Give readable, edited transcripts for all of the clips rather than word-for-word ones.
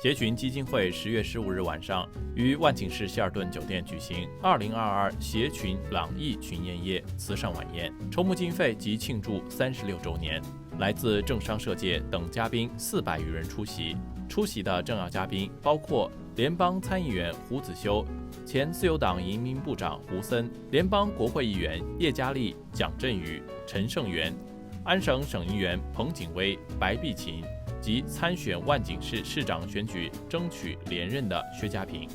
协群基金会10月15日晚上于万景市希尔顿酒店举行2022协群朗逸群宴夜慈善晚宴，筹募经费及庆祝36周年。来自政商社界等嘉宾400余人出席。出席的政要嘉宾包括联邦参议员胡子修、前自由党移民部长胡森、联邦国会议员叶嘉丽、蒋振宇、陈胜元、安省省议员彭景威、白碧琴及参选万景市市长选举争取连任的薛家平。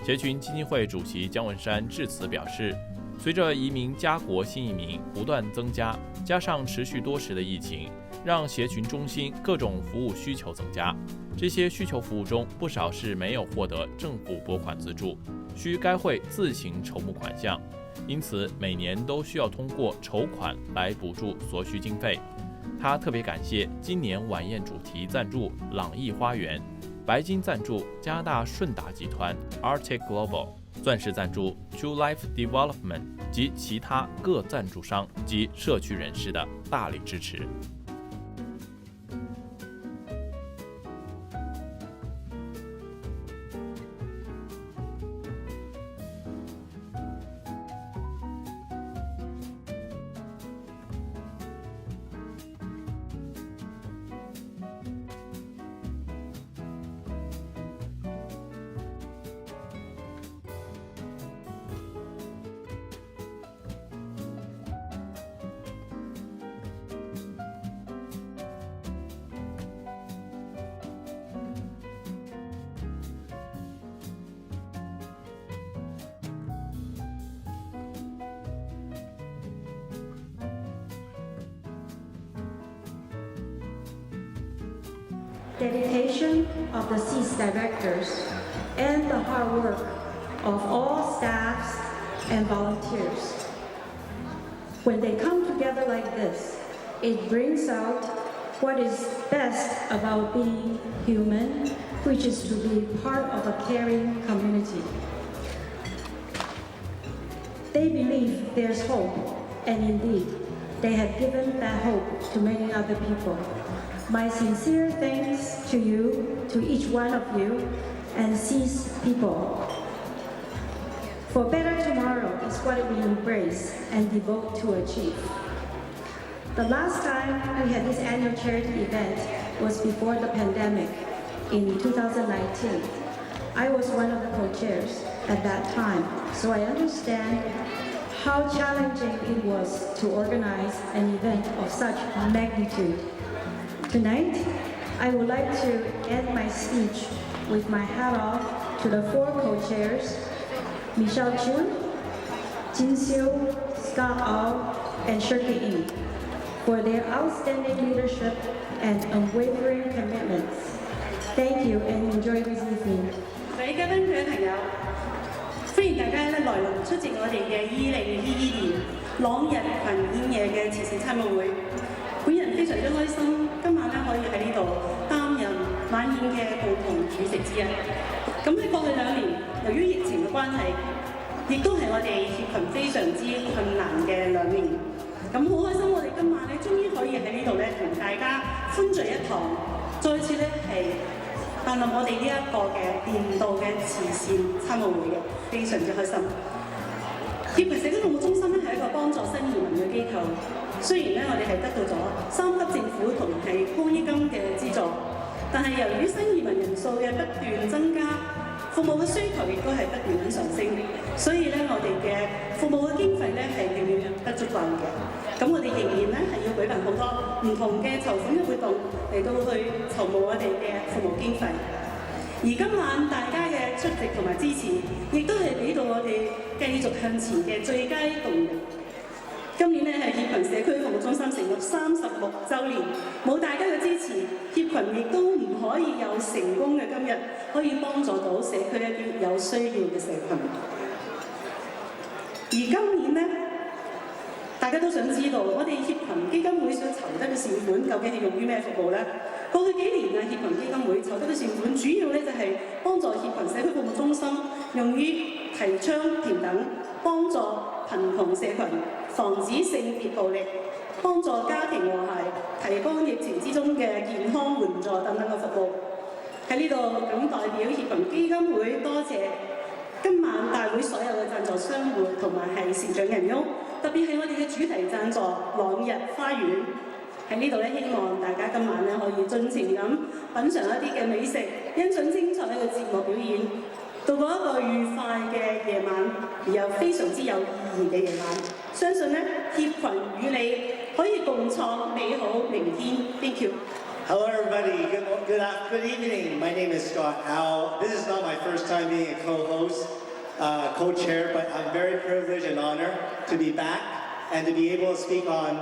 协群基金会主席姜文山致辞表示，随着移民家国新移民不断增加，加上持续多时的疫情，让协群中心各种服务需求增加。这些需求服务中，不少是没有获得政府拨款资助，需该会自行筹募款项，因此每年都需要通过筹款来补助所需经费。他特别感谢今年晚宴主题赞助朗逸花园，白金赞助加拿大顺达集团 Arctic Global， 钻石赞助 True Life Development 及其他各赞助商及社区人士的大力支持。Dedication of the CEAS directors and the hard work of all staffs and volunteers. When they come together like this, it brings out what is best about being human, which is to be part of a caring community. They believe there's hope, and indeed, they have given that hope to many other people. My sincere thanks to you, to each one of you, and CEAS people. For better tomorrow is what we embrace and devote to achieve. The last time we had this annual charity event was before the pandemic in 2019. I was one of the co-chairs at that time, so I understand how challenging it was to organize an event of such magnitude. Tonight, I would like to end my speech with my hat off to the 4 co-chairs, Michelle Chun, Jin Siu, Scott Au, and Shirky Ng, for their outstanding leadership and unwavering commitments. Thank you and enjoy this evening. 各位嘉賓、各位朋友，歡迎大家來臨出席我哋嘅2022年朗逸群宴夜嘅慈善餐務會。本人非常之開心，今晚可以喺呢度擔任晚宴嘅共同主席之一。咁喺過去2年，由於疫情嘅關係，亦都係我哋協群非常之困難嘅2年。咁好開心，我哋今晚終於可以喺呢度同大家歡聚一堂，再次係擔任我哋呢一個嘅年度嘅慈善餐務會嘅，非常之開心。協群社區服務中心係一個幫助新移民嘅機構。雖然我哋係得到咗3級政府同公益金嘅資助，但係由於新移民人數嘅不斷增加，服務嘅需求亦都係不斷咁上升，所以我哋嘅服務嘅經費係遠遠不足夠嘅。咁我哋仍然係要舉辦好多唔同嘅籌款嘅活動嚟到去籌募我哋嘅服務經費。而今晚大家嘅出席同埋支持，亦都係俾到我哋繼續向前嘅最佳動力。今年係協群社區服務中心成立36週年，冇大家嘅支持，協群亦都唔可以有成功嘅今日，可以幫助到社區一啲有需要嘅社群。而今年大家都想知道，我哋協群基金會所籌得嘅善款究竟係用於咩服務呢？過去幾年協群基金會籌得嘅善款，主要就係幫助協群社區服務中心用於提倡平等，幫助貧窮社群，防止性別暴力，幫助家庭和諧，提供疫情之中嘅健康援助等等嘅服務。喺喺呢度咁代表協群基金會多謝今晚大會所有嘅贊助商戶同埋係善長人屋，特別係我哋嘅主題贊助朗日花園。喺呢度咧，希望大家今晚咧可以盡情咁品嚐一啲嘅美食，欣賞精彩嘅節目表演，度過一個愉快嘅夜晚，而又非常之有意義嘅夜晚。相信咧，協群與你可以共創美好明天。Thank you. Hello, everybody. Good evening. My name is Scott Al. This is not my first time being a co-host, co-chair, but I'm very privileged and honored to be back and to be able to speak on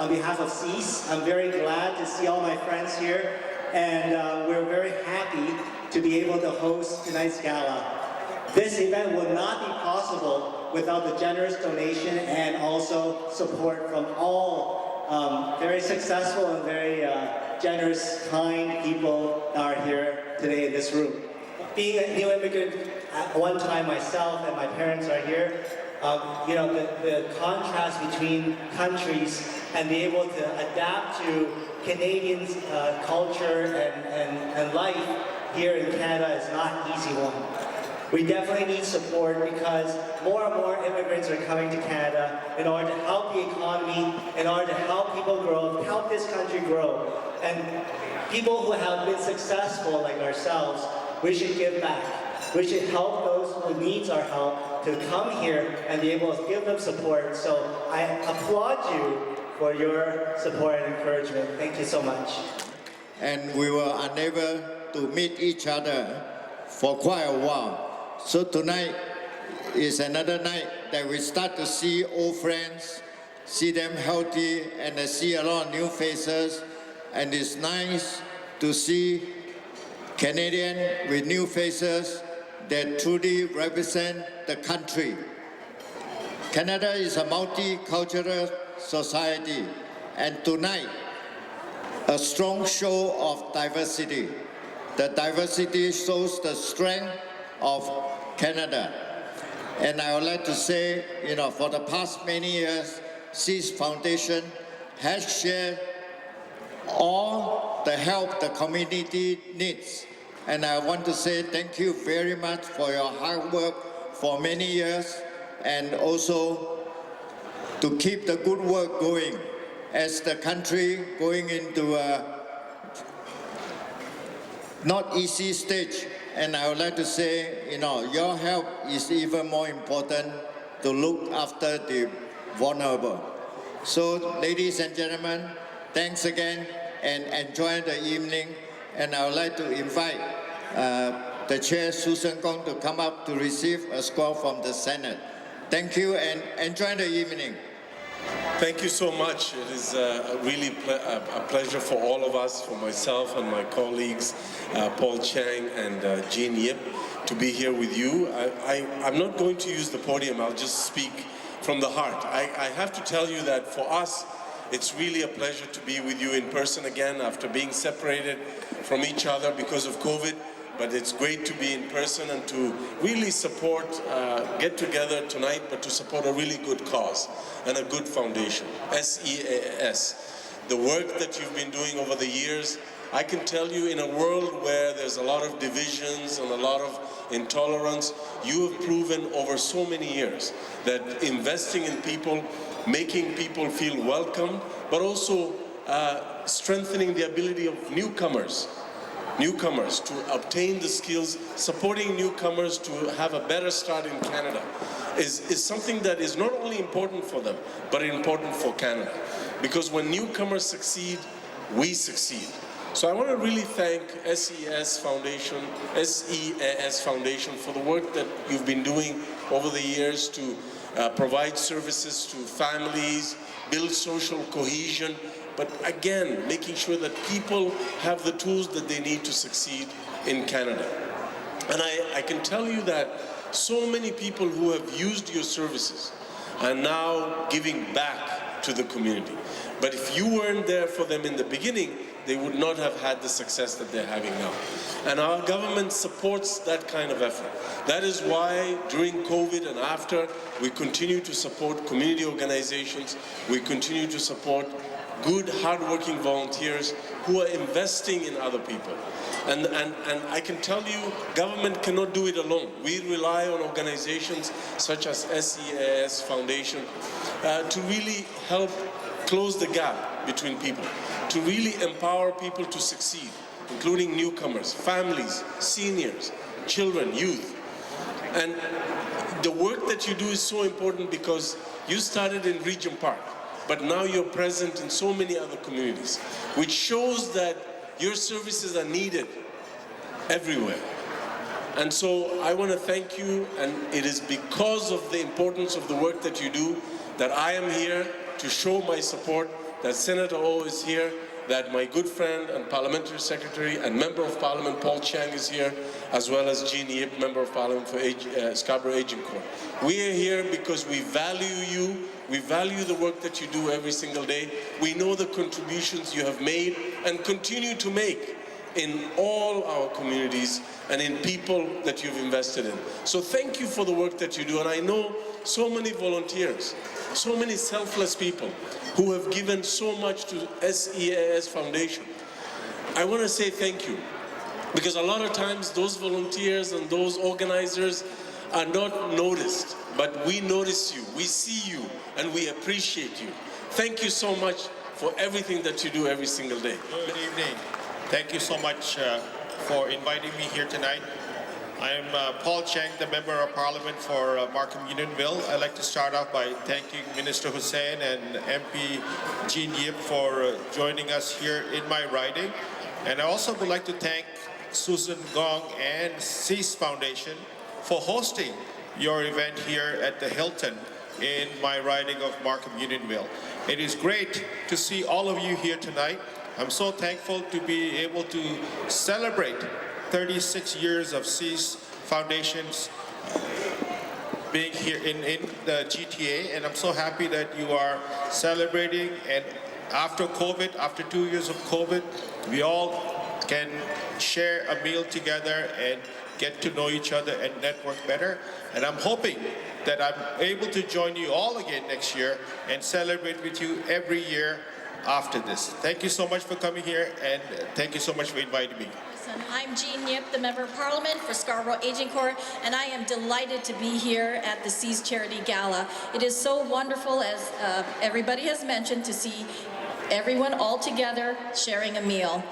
behalf of CEAS. I'm very glad to see all my friends here, and we're very happy to be able to host tonight's gala. This event would not be possible without the generous donation and also support from all very successful and very generous, kind people that are here today in this room. Being a new immigrant at one time myself, and my parents are here, you know, the contrast between countries and be able to adapt to Canadians' culture and life here in Canada is not an easy one. We definitely need support because more and more immigrants are coming to Canada in order to help the economy, in order to help people grow, help this country grow. And people who have been successful like ourselves, we should give back. We should help those who need our help to come here and be able to give them support. So I applaud you for your support and encouragement. Thank you so much. And we were unable to meet each other for quite a while. So tonight is another night that we start to see old friends, see them healthy, and see a lot of new faces. And it's nice to see Canadians with new faces that truly represent the country. Canada is a multicultural society, and tonight, a strong show of diversity. The diversity shows the strength of Canada. And I would like to say, you know, for the past many years, CEAS Foundation has shared all the help the community needs. And I want to say thank you very much for your hard work for many years, and also to keep the good work going as the country going into a not easy stage. And I would like to say, you know, your help is even more important to look after the vulnerable. So, ladies and gentlemen, thanks again and enjoy the evening. And I would like to invite the Chair, Susan Kong, to come up to receive a score from the Senate. Thank you and enjoy the evening. Thank you so much. It is really a pleasure for all of us, for myself and my colleagues, Paul Chang and Jean Yip, to be here with you. I'm not going to use the podium, I'll just speak from the heart. I have to tell you that for us, it's really a pleasure to be with you in person again after being separated from each other because of COVID. But it's great to be in person and to really support, get together tonight, but to support a really good cause and a good foundation, SEAS. The work that you've been doing over the years, I can tell you in a world where there's a lot of divisions and a lot of intolerance, you have proven over so many years that investing in people, making people feel welcome, but also strengthening the ability of newcomers to obtain the skills, supporting newcomers to have a better start in Canada is something that is not only important for them, but important for Canada. Because when newcomers succeed, we succeed. So I want to really thank SEAS Foundation for the work that you've been doing over the years to provide services to families, build social cohesion, but again, making sure that people have the tools that they need to succeed in Canada. And I can tell you that so many people who have used your services are now giving back to the community. But if you weren't there for them in the beginning, they would not have had the success that they're having now. And our government supports that kind of effort. That is why during COVID and after, we continue to support community organizations, we continue to support good, hardworking volunteers who are investing in other people. And I can tell you, government cannot do it alone. We rely on organizations such as SEAS Foundation to really help close the gap between people, to really empower people to succeed, including newcomers, families, seniors, children, youth. And the work that you do is so important because you started in Regent Park, but now you're present in so many other communities, which shows that your services are needed everywhere. And so I want to thank you, and it is because of the importance of the work that you do that I am here to show my support, that Senator O is here, that my good friend and Parliamentary Secretary and Member of Parliament Paul Chang is here, as well as Jean Yip, Member of Parliament for Scarborough Agincourt. We are here because we value you, we value the work that you do every single day. We know the contributions you have made and continue to make in all our communities and in people that you've invested in. So thank you for the work that you do. And I know so many volunteers, so many selfless people who have given so much to SEAS Foundation. I want to say thank you, because a lot of times those volunteers and those organizers are not noticed, but we notice you, we see you, and we appreciate you. Thank you so much for everything that you do every single day. Good evening. Thank you so much for inviting me here tonight. I'm Paul Chang, the Member of Parliament for Markham Unionville. I'd like to start off by thanking Minister Hussain and MP Jean Yip for joining us here in my riding. And I also would like to thank Susan Gong and CEAS Foundation for hosting your event here at the Hilton in my riding of Markham Unionville. It is great to see all of you here tonight. I'm so thankful to be able to celebrate 36 years of CEAS Foundation's being here in the GTA, and I'm so happy that you are celebrating. And after COVID, after 2 years of COVID, we all can share a meal together and get to know each other and network better. And I'm hoping that I'm able to join you all again next year and celebrate with you every year after this. Thank you so much for coming here, and thank you so much for inviting me. I'm Jean Yip, the Member of Parliament for Scarborough Agincourt, and I am delighted to be here at the CEAS Charity Gala. It is so wonderful, as everybody has mentioned, to see everyone all together sharing a meal.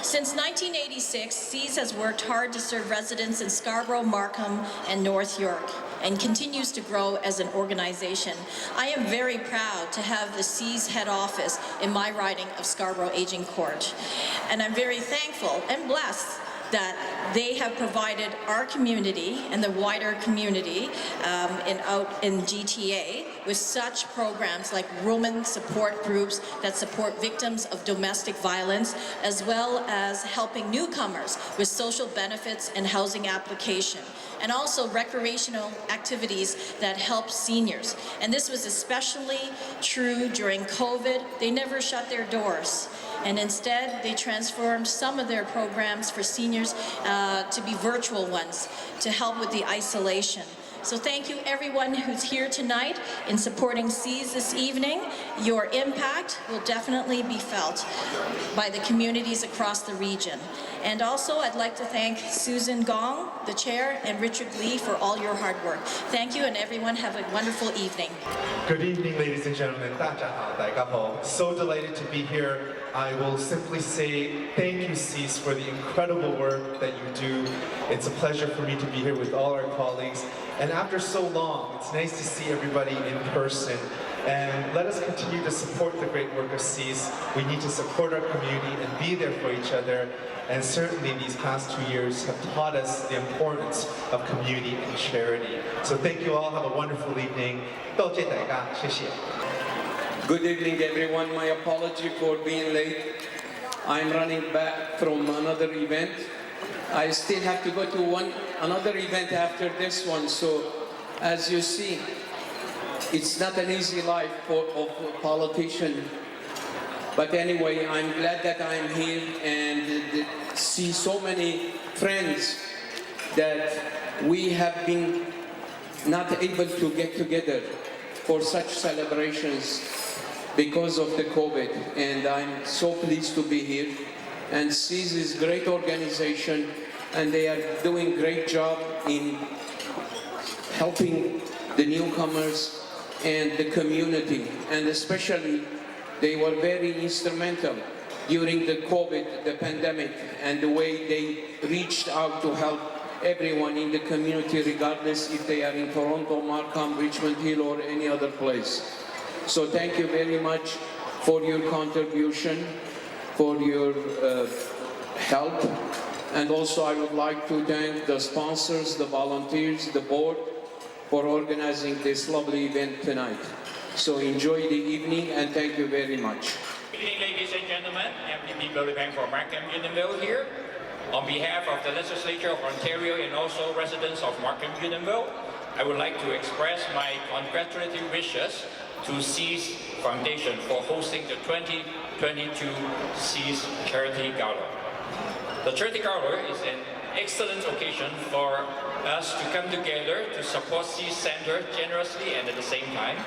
Since 1986, CEAS has worked hard to serve residents in Scarborough, Markham, and North York, and continues to grow as an organization. I am very proud to have the CEAS head office in my riding of Scarborough Agincourt. And I'm very thankful and blessed that they have provided our community and the wider community out in GTA with such programs like women support groups that support victims of domestic violence, as well as helping newcomers with social benefits and housing application, and also recreational activities that help seniors. And this was especially true during COVID. They never shut their doors. And instead, they transformed some of their programs for seniors to be virtual ones to help with the isolation. So thank you everyone who's here tonight in supporting CEAS this evening. Your impact will definitely be felt by the communities across the region. And also I'd like to thank Susan Gong, the chair, and Richard Lee for all your hard work. Thank you, and everyone have a wonderful evening. Good evening, ladies and gentlemen. 大家好, 大家好. So delighted to be here. I will simply say thank you, CEAS, for the incredible work that you do. It's a pleasure for me to be here with all our colleagues. And after so long, it's nice to see everybody in person. And let us continue to support the great work of CEAS. We need to support our community and be there for each other. And certainly these past 2 years have taught us the importance of community and charity. So thank you all. Have a wonderful evening. 多谢大家，谢谢。 Good evening, everyone. My apology for being late. I'm running back from another event. I still have to go to another event after this one. So, as you see, it's not an easy life of a politician. But anyway, I'm glad that I'm here and see so many friends that we have been not able to get together for such celebrations. because of the COVID, and I'm so pleased to be here. And SEAS is a great organization, and they are doing a great job in helping the newcomers and the community, and especially they were very instrumental during the COVID, the pandemic, and the way they reached out to help everyone in the community, regardless if they are in Toronto, Markham, Richmond Hill, or any other place. So thank you very much for your contribution, for your help. And also I would like to thank the sponsors, the volunteers, the board, for organizing this lovely event tonight. So enjoy the evening and thank you very much. Good evening, ladies and gentlemen. MPP Billy Bang from Markham Unionville here. On behalf of the Legislature of Ontario and also residents of Markham Unionville, I would like to express my congratulatory wishes to SEAS Foundation for hosting the 2022 SEAS Charity Gala. The Charity Gala is an excellent occasion for us to come together to support SEAS Center generously and at the same time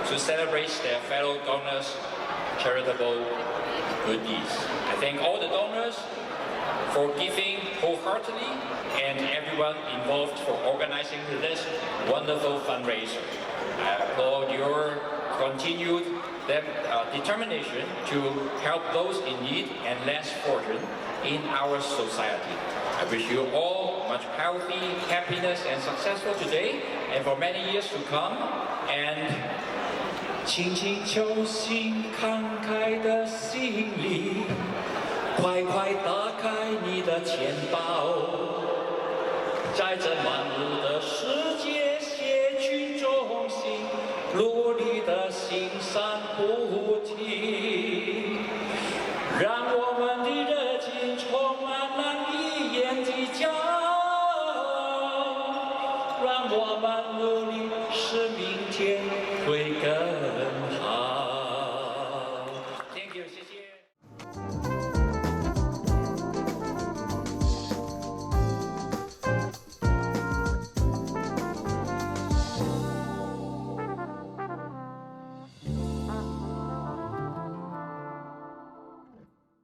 to celebrate their fellow donors' charitable good deeds. I thank all the donors for giving wholeheartedly and everyone involved for organizing this wonderful fundraiser. I applaud your continued determination to help those in need and less fortunate in our society. I wish you all much healthy, happiness, and successful today and for many years to come. And 轻轻球心，慷慨的心里，快快打开你的钱包，在这忙碌的世界，协群中心，努力的行善不停，让我们的热情充满了你眼的骄傲，让我们努力，使明天会更好。